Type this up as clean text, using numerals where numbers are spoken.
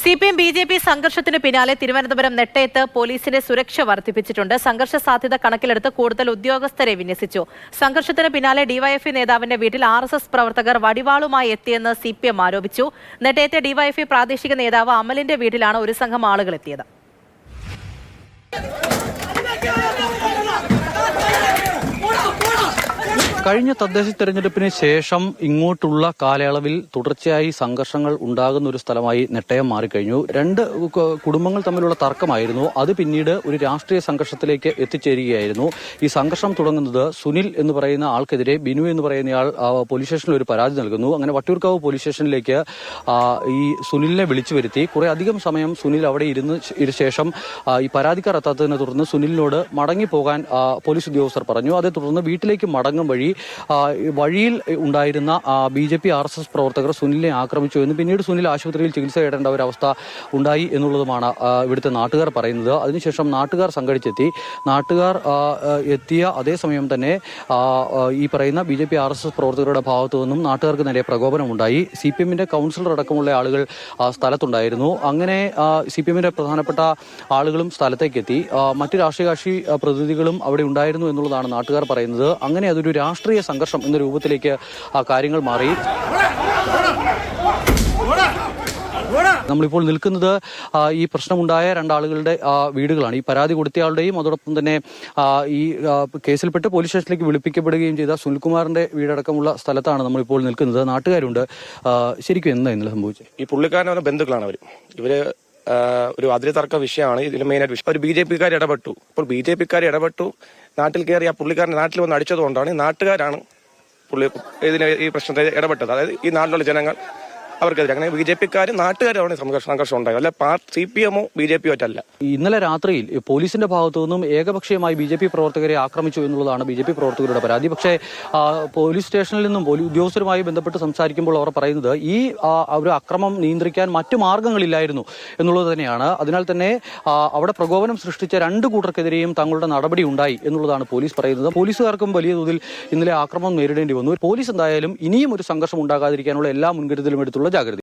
CPM BJP സംഘർഷത്തിന് പിന്നാലെ തിരുവനന്തപുരം നെട്ടയത്ത് പോലീസിന്റെ സുരക്ഷ വർദ്ധിപ്പിച്ചിട്ടുണ്ട്. സംഘർഷ സാധ്യത കണക്കിലെടുത്ത് കൂടുതൽ ഉദ്യോഗസ്ഥരെ വിന്യസിച്ചു. സംഘർഷത്തിന് പിന്നാലെ ഡിവൈഎഫ്ഐ നേതാവിന്റെ വീട്ടിൽ RSS പ്രവർത്തകർ വടിവാളുമായി എത്തിയെന്ന് CPM ആരോപിച്ചു. നെട്ടയത്തെ ഡിവൈഎഫ്ഐ പ്രാദേശിക നേതാവ് അമലിന്റെ വീട്ടിലാണ് ഒരു സംഘം ആളുകൾ എത്തിയത്. കഴിഞ്ഞ തദ്ദേശ തെരഞ്ഞെടുപ്പിന് ശേഷം ഇങ്ങോട്ടുള്ള കാലയളവിൽ തുടർച്ചയായി സംഘർഷങ്ങൾ ഉണ്ടാകുന്ന ഒരു സ്ഥലമായി നെട്ടയം മാറിക്കഴിഞ്ഞു. രണ്ട് കുടുംബങ്ങൾ തമ്മിലുള്ള തർക്കമായിരുന്നു. അത് പിന്നീട് ഒരു രാഷ്ട്രീയ സംഘർഷത്തിലേക്ക് എത്തിച്ചേരുകയായിരുന്നു. ഈ സംഘർഷം തുടങ്ങുന്നത് സുനിൽ എന്ന് പറയുന്ന ആൾക്കെതിരെ ബിനു എന്ന് പറയുന്നയാൾ പോലീസ് സ്റ്റേഷനിൽ ഒരു പരാതി നൽകുന്നു. അങ്ങനെ വട്ടിയൂർക്കാവ് പോലീസ് സ്റ്റേഷനിലേക്ക് ഈ സുനിലിനെ വിളിച്ചു വരുത്തി. കുറെ അധികം സമയം സുനിൽ അവിടെ ഇരുന്ന ശേഷം ഈ പരാതിക്കാർ എത്താത്തതിനെ തുടർന്ന് സുനിലിനോട് മടങ്ങിപ്പോകാൻ പോലീസ് ഉദ്യോഗസ്ഥർ പറഞ്ഞു. അതേ തുടർന്ന് വീട്ടിലേക്ക് മടങ്ങും വഴിയിൽ ഉണ്ടായിരുന്ന BJP RSS പ്രവർത്തകർ സുനിലിനെ ആക്രമിച്ചു എന്നും പിന്നീട് സുനിൽ ആശുപത്രിയിൽ ചികിത്സ തേടേണ്ട ഒരവസ്ഥ ഉണ്ടായി എന്നുള്ളതുമാണ് ഇവിടുത്തെ നാട്ടുകാർ പറയുന്നത്. അതിനുശേഷം നാട്ടുകാർ സംഘടിച്ചെത്തി. നാട്ടുകാർ എത്തിയ അതേസമയം തന്നെ ഈ പറയുന്ന BJP RSS പ്രവർത്തകരുടെ ഭാഗത്തു നിന്നും നാട്ടുകാർക്ക് നേരെ പ്രകോപനമുണ്ടായി. CPMന്റെ കൗൺസിലർ അടക്കമുള്ള ആളുകൾ സ്ഥലത്തുണ്ടായിരുന്നു. അങ്ങനെ CPMന്റെ പ്രധാനപ്പെട്ട ആളുകളും സ്ഥലത്തേക്കെത്തി. മറ്റു രാഷ്ട്രീയ കക്ഷി പ്രതിനിധികളും അവിടെ ഉണ്ടായിരുന്നു എന്നുള്ളതാണ് നാട്ടുകാർ പറയുന്നത്. അങ്ങനെ അതൊരു രാഷ്ട്രീയ സംഘർഷം എന്ന രൂപത്തിലേക്ക് കാര്യങ്ങൾ മാറി. നമ്മളിപ്പോൾ നിൽക്കുന്നത് ഈ പ്രശ്നമുണ്ടായ രണ്ടാളുകളുടെ വീടുകളാണ്. ഈ പരാതി കൊടുത്തയാളുടെയും അതോടൊപ്പം തന്നെ ഈ കേസിൽപ്പെട്ട് പോലീസ് സ്റ്റേഷനിലേക്ക് വിളിപ്പിക്കപ്പെടുകയും ചെയ്ത സുനിൽകുമാറിന്റെ വീടടക്കമുള്ള സ്ഥലത്താണ് നമ്മളിപ്പോൾ നിൽക്കുന്നത്. നാട്ടുകാരുണ്ട്. ശരിക്കും എന്താ ഇന്നലെ സംഭവിച്ചത്? ഈ പുള്ളിക്കാരൻ ബന്ധുക്കളാണ് ഇവര് ഒരു അതിർത്തർക്ക വിഷയമാണ് ഇതിന് മെയിനായിട്ട് വിഷയം. ഒരു BJP-ക്കാർ ഇടപെട്ടു. ഇപ്പോൾ BJP-ക്കാർ ഇടപെട്ടു നാട്ടിൽ കയറി ആ പുള്ളിക്കാരൻ നാട്ടിൽ വന്ന് അടിച്ചതുകൊണ്ടാണ് നാട്ടുകാരാണ് ഈ പ്രശ്നത്തെ ഇടപെട്ടത്. അതായത് ഈ നാട്ടിലുള്ള ജനങ്ങൾ അവർക്കെതിരെ അങ്ങനെ BJP-ക്കാർ നാട്ടുകാരാണ് സംഘർഷം ഉണ്ടായത്. അല്ല CPM-ഓ BJP-യോ അല്ല. ഇന്നലെ രാത്രിയിൽ പോലീസിന്റെ ഭാഗത്തു നിന്നും ഏകപക്ഷീയമായി BJP പ്രവർത്തകരെ ആക്രമിച്ചു എന്നുള്ളതാണ് BJP പ്രവർത്തകരുടെ പരാതി. പക്ഷേ പോലീസ് സ്റ്റേഷനിൽ നിന്നും ഉദ്യോഗസ്ഥരുമായി ബന്ധപ്പെട്ട് സംസാരിക്കുമ്പോൾ അവർ പറയുന്നത് ഈ ഒരു അക്രമം നിയന്ത്രിക്കാൻ മറ്റു മാർഗങ്ങളില്ലായിരുന്നു എന്നുള്ളത് തന്നെയാണ്. അതിനാൽ തന്നെ അവിടെ പ്രകോപനം സൃഷ്ടിച്ച രണ്ടു കൂട്ടർക്കെതിരെയും തങ്ങളുടെ നടപടി ഉണ്ടായി എന്നുള്ളതാണ് പോലീസ് പറയുന്നത്. പോലീസുകാർക്കും വലിയ തോതിൽ ഇന്നലെ ആക്രമണം നേരിടേണ്ടി വന്നു. പോലീസ് എന്തായാലും ഇനിയും ഒരു സംഘർഷം ഉണ്ടാകാതിരിക്കാനുള്ള എല്ലാ മുൻകരുതലും എടുത്തുള്ള ജാഗ്രത.